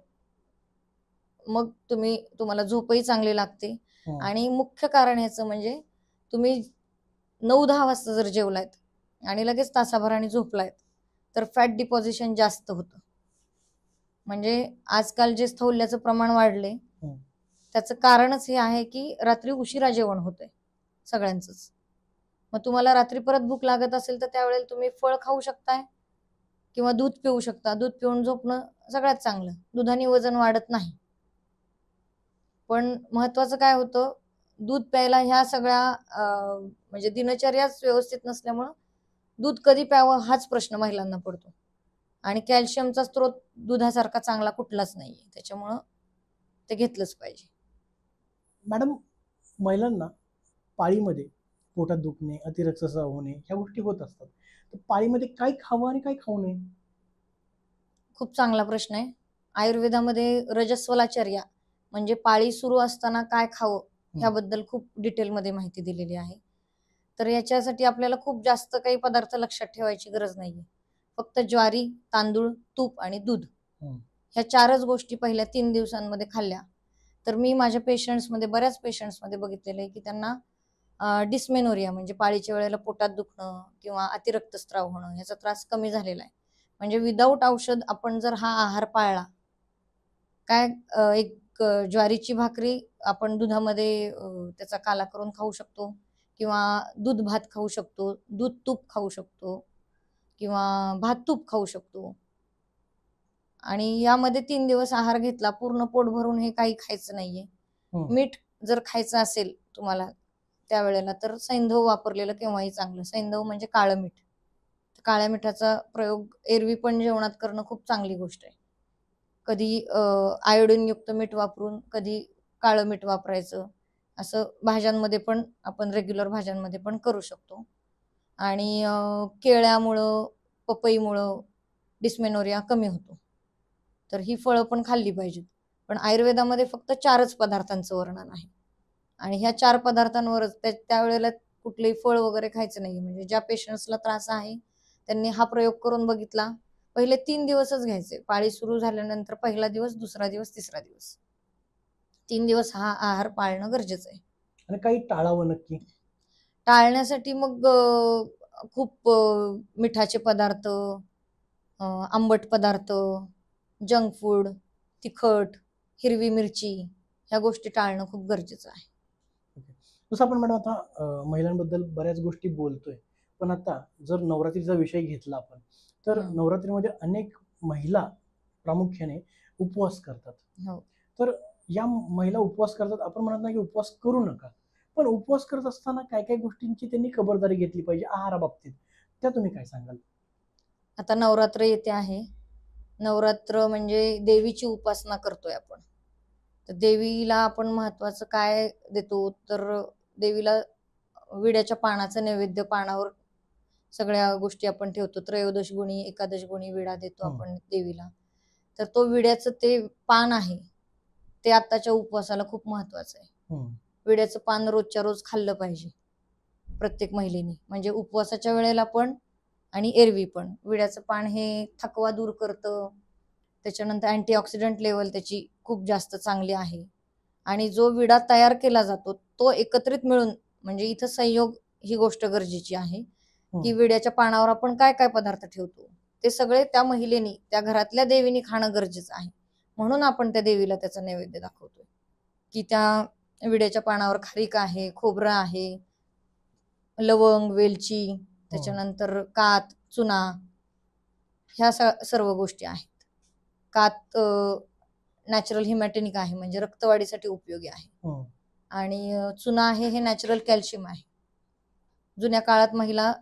मग तुम्हाला झोपही चांगली लागते. आणि मुख्य कारण ह्याचं म्हणजे तुम्ही 9-10 वाजता जर जेवलायत आणि लगेच तासाभराने झोपलायत तर फॅट डिपॉझिशन जास्त होतं. म्हणजे आजकाल जे स्थौल्याचं प्रमाण वाढले त्याचं कारणच हे आहे की रात्री उशिरा जेवण होतंय सगळ्यांचंच. मग तुम्हाला रात्री परत भूक लागत असेल तर त्यावेळेला तुम्ही फळ खाऊ शकताय किंवा दूध पिऊ शकता. दूध पिऊन झोपणं सगळ्यात चांगलं. दुधाने वजन वाढत नाही. पण महत्वाचं काय होतं, दूध प्यायला ह्या सगळ्या म्हणजे दिनचर्याच व्यवस्थित नसल्यामुळं दूध कधी प्यावं हाच प्रश्न महिलांना पडतो. आणि कॅल्शियमचा स्रोत दुधासारखा चांगला कुठलाच नाहीये, त्याच्यामुळं ते घेतलंच पाहिजे. मॅडम, महिलांना पाळीमध्ये पोटात दुखणे, अतिरक्तस्राव होणे ह्या गोष्टी होत असतात. तर पाळीमध्ये काय खावं आणि काय खाऊ नये? खूप चांगला प्रश्न आहे. आयुर्वेदामध्ये रजस्वलाचर्या म्हणजे पाळी सुरू असताना काय खावं ह्याबद्दल खूप डिटेलमध्ये माहिती दिलेली आहे. तर याच्यासाठी आपल्याला खूप जास्त काही पदार्थ लक्षात ठेवायची गरज नाहीये. फक्त ज्वारी, तांदूळ, तूप आणि दूध ह्या 4च गोष्टी पहिल्या 3 दिवसांमध्ये खाल्ल्या तर मी माझ्या पेशंट्समध्ये बऱ्याच पेशंट्समध्ये बघितलेलं आहे की त्यांना डिस्मेनोरिया म्हणजे पाळीच्या वेळेला पोटात दुखणं किंवा अतिरक्तस्राव होणं ह्याचा त्रास कमी झालेला आहे. म्हणजे विदाऊट औषध आपण जर हा आहार पाळला, काय एक ज्वारीची भाकरी आपण दुधामध्ये त्याचा काला करून खाऊ शकतो किंवा दूध भात खाऊ शकतो, दूध तूप खाऊ शकतो किंवा भात तूप खाऊ शकतो. आणि यामध्ये 3 दिवस आहार घेतला, पूर्ण पोट भरून हे काही खायचं नाहीये. मीठ जर खायचं असेल तुम्हाला त्यावेळेला तर सैंधव वापरलेलं केव्हाही चांगलं. सैंधव म्हणजे काळं मीठ. काळ्या मिठाचा प्रयोग एरवी पण जेवणात करणं खूप चांगली गोष्ट आहे. कधी आयोडीन युक्त मीठ वापरून कधी काळं मीठ वापरायचं, असं भाज्यांमध्ये पण आपण रेग्युलर भाज्यांमध्ये पण करू शकतो. आणि केळ्यामुळं, पपईमुळं डिस्मेनोरिया कमी होतो. तर ही फळं पण खाल्ली पाहिजेत. पण आयुर्वेदामध्ये फक्त 4च पदार्थांचं वर्णन आहे आणि ह्या 4 पदार्थांवरच त्यावेळेला कुठलेही फळ वगैरे खायचं नाही. म्हणजे ज्या पेशंट्सला त्रास आहे त्यांनी हा प्रयोग करून बघितला. पहिले 3 दिवसच घ्यायचे. पाळी सुरू झाल्यानंतर पहिला दिवस, दुसरा दिवस, तिसरा दिवस. 3 दिवस हा आहार पाळणं गरजेचं आहे. आणि काही टाळावं नक्की? टाळण्यासाठी मग खूप मिठाचे पदार्थ, आंबट पदार्थ, जंक फूड, तिखट, हिरवी मिरची ह्या गोष्टी टाळणं खूप गरजेचं आहे. जसं आपण मॅडम आता महिलांबद्दल बऱ्याच गोष्टी बोलतोय, पण आता जर नवरात्रीचा विषय घेतला आपण तर नवरात्रीमध्ये अनेक महिला प्रामुख्याने उपवास करतात. हो. तर या महिला उपवास करतात, आपण म्हणत नाही की उपवास करू नका, पण उपवास करत असताना काय काय गोष्टींची त्यांनी खबरदारी घेतली पाहिजे आहाराबाबतीत, त्या तुम्ही काय सांगाल? आता नवरात्र येते आहे. नवरात्र म्हणजे देवीची उपासना करतोय आपण. तर देवीला आपण महत्वाचं काय देतो तर देवीला विड्याच्या पानाचं नैवेद्य, पानावर सगळ्या गोष्टी आपण ठेवतो. त्रयोदश गुणी, एकादश गुणी विडा देतो आपण देवीला. तर तो विड्याचं ते पान आहे ते आताच्या उपवासाला खूप महत्वाचं आहे. विड्याचं पान रोजच्या रोज खाल्लं पाहिजे प्रत्येक महिलेने. म्हणजे उपवासाच्या वेळेला पण आणि एरवी पण. विड्याचं पान हे थकवा दूर करतं. त्याच्यानंतर अँटीऑक्सिडंट लेवल त्याची खूप जास्त चांगली आहे. आणि जो विडा तयार केला जातो तो एकत्रित मिळून, म्हणजे इथं संयोग ही गोष्ट गरजेची आहे की विड्याच्या पानावर आपण काय काय पदार्थ ठेवतो ते सगळे त्या महिलेनी, त्या घरातल्या देवीनी खाणं गरजेचं आहे. म्हणून आपण त्या देवीला त्याचा नैवेद्य दाखवतोय की त्या विड्याच्या पानावर खारीक आहे, खोबरं आहे, लवंग, वेलची, त्याच्यानंतर कात, चुना ह्या सर्व गोष्टी आहेत. कात नॅचरल हिमॅटेनिक आहे म्हणजे रक्तवाढीसाठी उपयोगी आहे. आणि चुना आहे हे नॅचरल कॅल्शियम आहे. जुन्या काळात महिला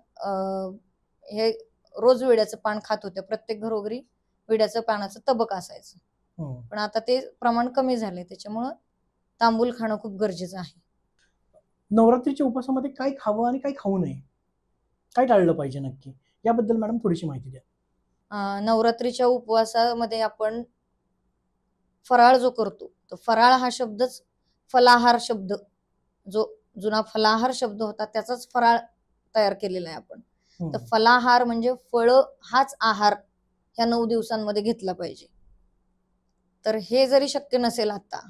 हे रोज विड्याचं पान खात होत्या. प्रत्येक घरोघरी विड्याचं पानाचं तबक असायचं. पण आता ते प्रमाण कमी झालंय, त्याच्यामुळं तांबूल खाणं खूप गरजेचं आहे. नवरात्रीच्या उपवासामध्ये काय खावं आणि काय खाऊ नये, काय टाळलं पाहिजे नक्की, याबद्दल मॅडम थोडीशी माहिती द्या. नवरात्रीच्या उपवासामध्ये आपण फराळ जो करतो, तर फराळ हा शब्दच फलाहार शब्द, जो जुना फलाहार शब्द होता त्याचाच फराळ तयार केलेला आहे आपण. तर फलाहार म्हणजे फळं हाच आहार ह्या 9 दिवसांमध्ये घेतला पाहिजे. तर हे जरी शक्य नसेल आता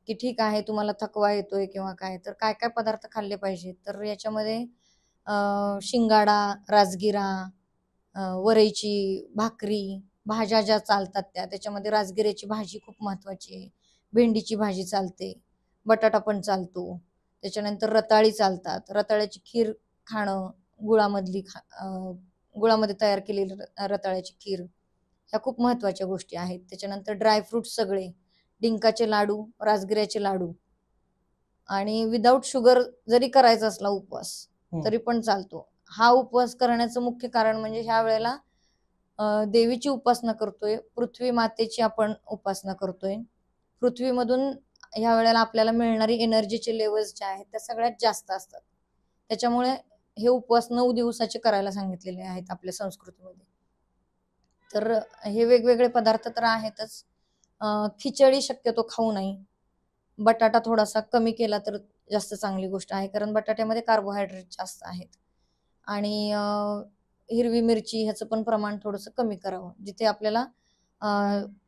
की ठीक आहे तुम्हाला थकवा येतोय किंवा काय, तर काय काय पदार्थ खाल्ले पाहिजे, तर याच्यामध्ये शिंगाडा, राजगिरा, वरईची भाकरी, भाज्या ज्या चालतात त्याच्यामध्ये राजगिऱ्याची भाजी खूप महत्वाची आहे, भेंडीची भाजी चालते, बटाटा पण चालतो, त्याच्यानंतर रताळी चालतात. रताळ्याची खीर खाणं, गुळामध्ये तयार केलेली रताळ्याची खीर ह्या खूप महत्वाच्या गोष्टी आहेत. त्याच्यानंतर ड्रायफ्रुट्स सगळे, डिंकाचे लाडू, राजगिऱ्याचे लाडू, आणि विदाऊट शुगर जरी करायचा असला उपवास तरी पण चालतो. हा उपवास करण्याचं मुख्य कारण म्हणजे ह्या वेळेला देवीची उपासना करतोय, पृथ्वी मातेची आपण उपासना करतोय. पृथ्वीमधून ह्या वेळेला आपल्याला मिळणारी एनर्जीचे लेवल्स ज्या आहेत त्या सगळ्यात जास्त असतात. त्याच्यामुळे हे उपवास 9 दिवसाचे करायला सांगितलेले आहेत आपल्या संस्कृतीमध्ये. तर हे वेगवेगळे पदार्थ तर आहेतच. खिचडी शक्यतो खाऊ नये. बटाटा थोडासा कमी केला तर जास्त चांगली गोष्ट आहे, कारण बटाट्यामध्ये कार्बोहायड्रेट जास्त आहेत. आणि हिरवी मिरची ह्याचं पण प्रमाण थोडंसं कमी करावं. जिथे आपल्याला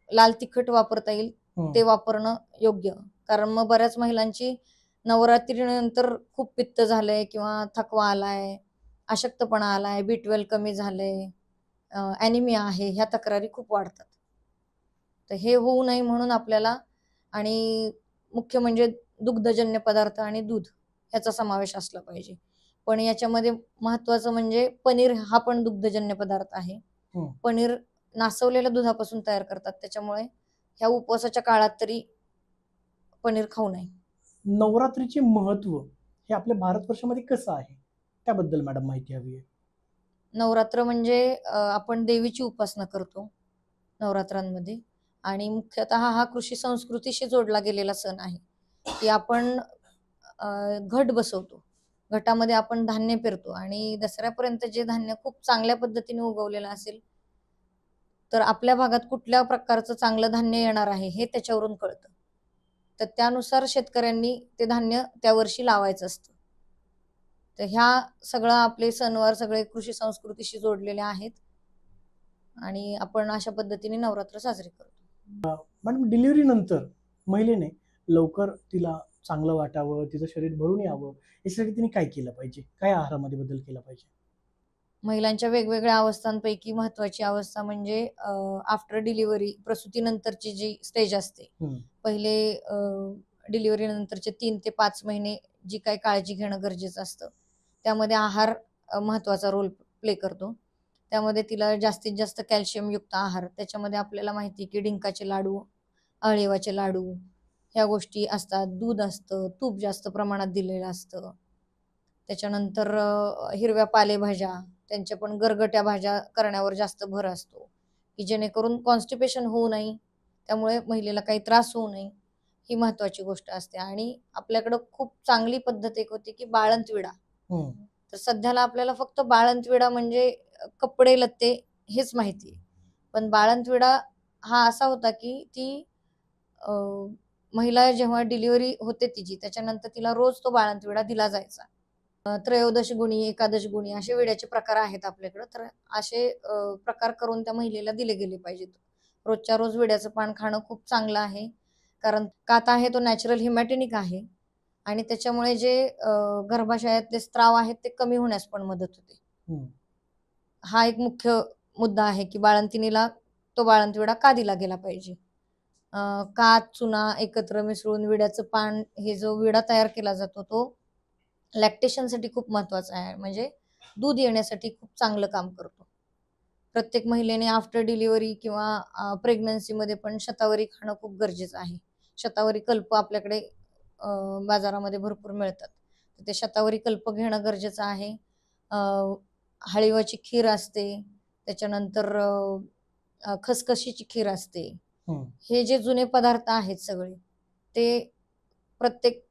लाल तिखट वापरता येईल ते वापरणं योग्य. कारण मग बऱ्याच महिलांची नवरात्रीनंतर खूप पित्त झालंय किंवा थकवा आलाय, अशक्तपणा आलाय, B12 कमी झालंय, ॲनिमिया आहे, ह्या तक्रारी खूप वाढतात. तर हे होऊ नये म्हणून आपल्याला, आणि मुख्य म्हणजे दुग्धजन्य पदार्थ आणि दूध याचा समावेश असला पाहिजे. पण याच्यामध्ये महत्वाचं म्हणजे पनीर हा पण दुग्धजन्य पदार्थ आहे. पनीर नासवलेल्या दुधापासून तयार करतात, त्याच्यामुळे ह्या उपवासाच्या काळात तरी पनीर खाऊ नये. नवरात्रीचे महत्व हे आपल्या भारतवर्षामध्ये कसं आहे त्याबद्दल मॅडम माहिती हवी आहे. नवरात्र म्हणजे आपण देवीची उपासना करतो नवरात्रांमध्ये, आणि मुख्यतः हा कृषी संस्कृतीशी जोडला गेलेला सण आहे, की आपण घट बसवतो. घटामध्ये आपण धान्य पेरतो आणि दसऱ्यापर्यंत जे धान्य खूप चांगल्या पद्धतीने उगवलेलं असेल तर आपल्या भागात कुठल्या प्रकारचं चांगलं धान्य येणार आहे हे त्याच्यावरून कळतं. तर त्यानुसार शेतकऱ्यांनी ते धान्य त्या वर्षी लावायचं असतं. तर ह्या सगळं आपले सणवार सगळे कृषी संस्कृतीशी जोडलेले आहेत आणि आपण अशा पद्धतीने नवरात्र साजरे करतो. मॅडम, डिलिव्हरी नंतर महिलेने लवकर तिला चांगलं वाटावं, तिचं शरीर भरून यावं, यासाठी तिने काय केलं पाहिजे, काय आहारामध्ये बदल केला पाहिजे? महिलांच्या वेगवेगळ्या अवस्थांपैकी महत्वाची अवस्था म्हणजे आफ्टर डिलिव्हरी, प्रसूतीनंतरची जी स्टेज असते. पहिले डिलिव्हरी नंतरचे 3 ते 5 महिने जी काही काळजी घेणं गरजेचं असतं, त्यामध्ये आहार महत्वाचा रोल प्ले करतो. त्यामध्ये तिला जास्तीत जास्त कॅल्शियम युक्त आहार, त्याच्यामध्ये आपल्याला माहिती की डिंकाचे लाडू, अळीवाचे लाडू ह्या गोष्टी असतात, दूध असतं, तूप जास्त प्रमाणात दिलेलं असतं. त्याच्यानंतर हिरव्या पालेभाज्या, त्यांच्या पण गरगट्या भाज्या करण्यावर जास्त भर असतो, की जेणेकरून कॉन्स्टिपेशन होऊ नये, त्यामुळे महिलेला काही त्रास होऊ नये, ही महत्वाची गोष्ट असते. आणि आपल्याकडं खूप चांगली पद्धत एक होती की बाळंतविडा. तर सध्याला आपल्याला फक्त बाळंतविडा म्हणजे कपडे लत्ते हेच माहिती आहे, पण बाळंतविडा हा असा होता की ती महिला जेव्हा डिलिव्हरी होते तिची, त्याच्यानंतर तिला रोज तो बाळंतविडा दिला जायचा. त्रयोदश गुणी, एकादश गुणी असे विड्याचे प्रकार आहेत आपल्याकडे. तर असे प्रकार करून त्या महिलेला दिले गेले पाहिजेत. रोजच्या रोज विड्याचं पान खाणं खूप चांगलं आहे, कारण काता आहे तो नॅचरल हिमॅटिनिक आहे आणि त्याच्यामुळे जे गर्भाशयातले स्त्राव आहेत ते कमी होण्यास पण मदत होते. हा एक मुख्य मुद्दा आहे की बाळंतिणीला तो बाळंतविडा का दिला गेला पाहिजे. कात, चुना एकत्र मिसळून विड्याचं पान, हे जो विडा तयार केला जातो तो लॅक्टेशनसाठी खूप महत्वाचा आहे, म्हणजे दूध येण्यासाठी खूप चांगलं काम करतो. प्रत्येक महिलेने आफ्टर डिलिव्हरी किंवा प्रेग्नन्सीमध्ये पण शतावरी खाणं खूप गरजेचं आहे. शतावरी कल्प आपल्याकडे बाजारामध्ये भरपूर मिळतात, तर ते शतावरी कल्प घेणं गरजेचं आहे. हळीवाची खीर असते, त्याच्यानंतर खसखशीची खीर असते. हे जे जुने पदार्थ आहेत सगळे, ते प्रत्येक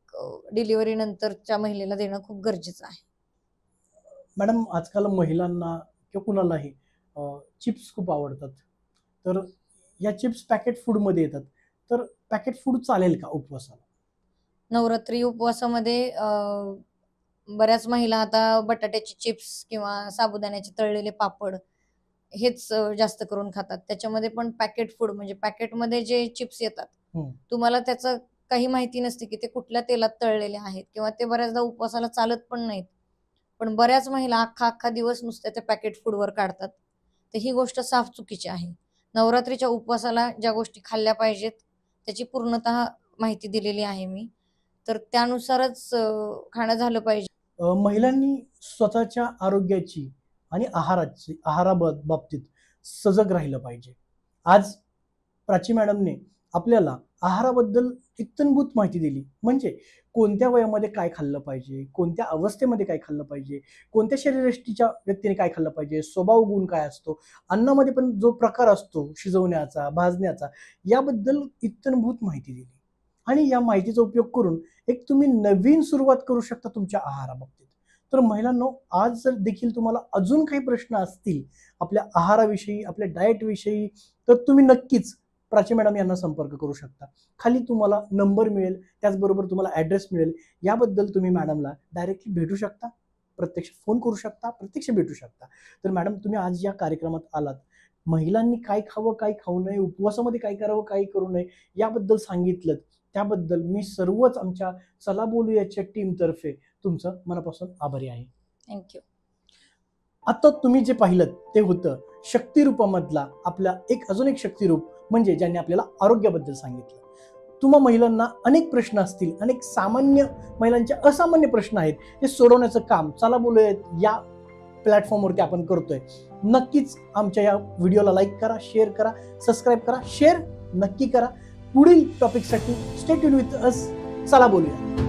डिलिव्हरी नंतरच्या महिलेला देणं खूप गरजेचं आहे. मॅडम, आजकाल महिलांना किंवा कुणालाही चिप्स खूप आवडतात, तर या चिप्स पॅकेट फूडमध्ये येतात, तर पॅकेट फूड चालेल का उपवासाला? नवरात्री उपवासामध्ये बऱ्याच महिला आता बटाट्याचे चिप्स किंवा साबुदाण्याचे तळलेले पापड हेच जास्त करून खातात. त्याच्यामध्ये पण पॅकेट फूड म्हणजे पॅकेटमध्ये जे चिप्स येतात, तुम्हाला त्याचं काही माहिती नसते की ते कुठल्या तेलात तळलेले आहेत, किंवा ते बऱ्याचदा उपवासाला चालत पण नाहीत. पण बऱ्याच महिला अख्खा दिवस नुसत्या त्या पॅकेट फूडवर काढतात. तर ही गोष्ट साफ चुकीची आहे. नवरात्रीच्या उपवासाला ज्या गोष्टी खाल्ल्या पाहिजेत त्याची पूर्णतः माहिती दिलेली आहे मी, तर त्यानुसारच खाणं झालं पाहिजे. महिलांनी स्वतःच्या आरोग्याची आणि आहाराबाबतीत सजग राहिलं पाहिजे. आज प्राची मॅडमने आपल्याला आहाराबद्दल इत्थंभूत माहिती दिली, म्हणजे कोणत्या वयामध्ये काय खाल्लं पाहिजे, कोणत्या अवस्थेमध्ये काय खाल्लं पाहिजे, कोणत्या शरीरयष्टीच्या व्यक्तीने काय खाल्लं पाहिजे, स्वभाव गुण काय असतो, अन्नामध्ये पण जो प्रकार असतो शिजवण्याचा, भाजण्याचा, याबद्दल इत्थंभूत माहिती दिली. आणि या माहितीचा उपयोग करून एक तुम्ही नवीन सुरुवात करू शकता तुमच्या आहाराबाबतीत. तर महिलांनो, आज जर देखील तुम्हाला अजून काही प्रश्न असतील आपल्या आहाराविषयी, आपल्या डाएटविषयी, तर तुम्ही नक्कीच प्राची मॅडम यांना संपर्क करू शकता. खाली तुम्हाला नंबर मिळेल, त्याचबरोबर तुम्हाला ॲड्रेस मिळेल. याबद्दल तुम्ही मॅडमला डायरेक्टली भेटू शकता, प्रत्यक्ष फोन करू शकता, प्रत्यक्ष भेटू शकता. तर मॅडम, तुम्ही आज या कार्यक्रमात आलात, महिलांनी काय खावं, काय खाऊ नये, उपवासामध्ये काय करावं, काय करू नये याबद्दल सांगितलं. त्याबद्दल मी सर्वच आमच्या चला बोलूयाच्या टीमतर्फे तुमचं मनापासून आभारी आहे. थँक्यू. आता तुम्ही जे पाहिलं ते होतं शक्तिरूपामधला आपला अजून एक शक्तिरूप, म्हणजे ज्यांनी आपल्याला आरोग्याबद्दल सांगितलं. तुम्हा महिलांना अनेक प्रश्न असतील, अनेक सामान्य महिलांचे असामान्य प्रश्न आहेत, ते सोडवण्याचं काम चला बोलूयात या प्लॅटफॉर्मवरती आपण करतोय. नक्कीच आमच्या या व्हिडिओला लाईक करा, शेअर करा, सबस्क्राईब करा, शेअर नक्की करा. पुढील टॉपिकसाठी स्टे ट्यून विथ अस. चला बोलूया.